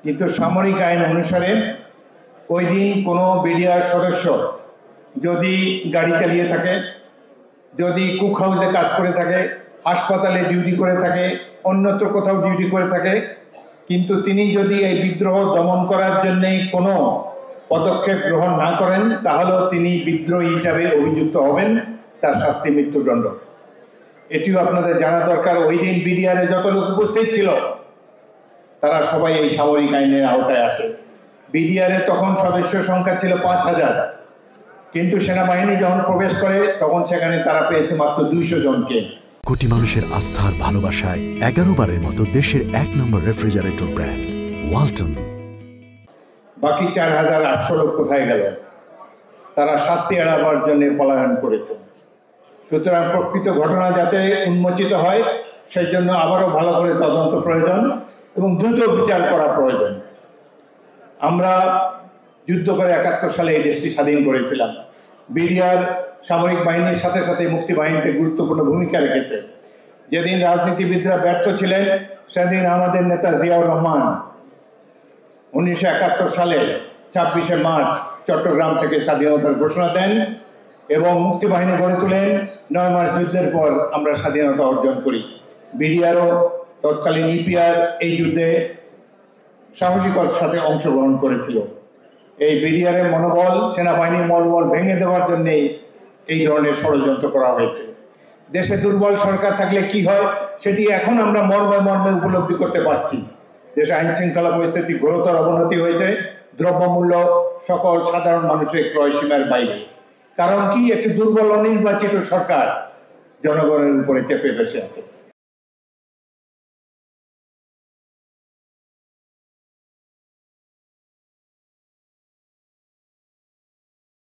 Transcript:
কিন্তু সামরিক আইন অনুসারে ওই দিন কোনো বিডিআর সদস্য যদি গাড়ি চালিয়ে থাকে, যদি কুক হাউসে কাজ করে থাকে, হাসপাতালে ডিউটি করে থাকে, অন্যত্র কোথাও ডিউটি করে থাকে, কিন্তু তিনি যদি এই বিদ্রোহ দমন করার জন্যে কোনো পদক্ষেপ গ্রহণ না করেন, তাহলেও তিনি বিদ্রোহী হিসাবে অভিযুক্ত হবেন, তার শাস্তি মৃত্যুদণ্ড। এটিও আপনাদের জানা দরকার। ওই দিন বিডিআরে যত লোক উপস্থিত ছিল তারা সবাই এই সামরিক আইনের আওতায় আসে। বিডিআরে তখন সদস্য সংখ্যা ছিল ৫,০০০, কিন্তু সেনাবাহিনী যখন প্রবেশ করে তখন সেখানে তারা পেয়েছে মাত্র ২০০ জনকে। কোটি মানুষের আস্থার ভালোবাসায় ১১ বারের মতো দেশের ১ নম্বর রেফ্রিজারেটর ব্র্যান্ড ওয়ালটন। বাকি ৪,৮০০ লোক কোথায় গেল? তারা শাস্তি এড়াবার জন্য পলায়ন করেছে। সুতরাং প্রকৃত ঘটনা যাতে উন্মোচিত হয় সেই জন্য আবারও ভালো করে তদন্ত প্রয়োজন এবং দ্রুত বিচার করা প্রয়োজন। আমরা যুদ্ধ করে ৭১ সালে এই দেশটি স্বাধীন করেছিলাম। বিডিআর সামরিক বাহিনীর সাথে সাথে মুক্তি বাহিনীতে গুরুত্বপূর্ণ ভূমিকা রেখেছে। যেদিন রাজনীতিবিদরা ব্যর্থ ছিলেন সেদিন আমাদের নেতা জিয়াউর রহমান ১৯৭১ সালে ২৬শে মার্চ চট্টগ্রাম থেকে স্বাধীনতার ঘোষণা দেন এবং মুক্তিবাহিনী গড়ে তোলেন। ৯ মাস যুদ্ধের পর আমরা স্বাধীনতা অর্জন করি। বিডিআরও তৎকালীন ইপিআর এই যুদ্ধে সাহসিকতার সাথে অংশগ্রহণ করেছিল। এই বিডিআরের মনোবল, সেনাবাহিনীর মনোবল ভেঙে দেওয়ার জন্যেই এই ধরনের ষড়যন্ত্র করা হয়েছে। দেশে দুর্বল সরকার থাকলে কি হয় সেটি এখন আমরা মর্মে মর্মে উপলব্ধি করতে পারছি। দেশে আইন শৃঙ্খলা পরিস্থিতি ঘোরতর অবনতি হয়েছে, দ্রব্যমূল্য সকল সাধারণ মানুষের ক্রয় সীমার বাইরে। কারণ কি? একটি দুর্বল অনির্বাচিত সরকার জনগণের উপরে চেপে বসে আছে।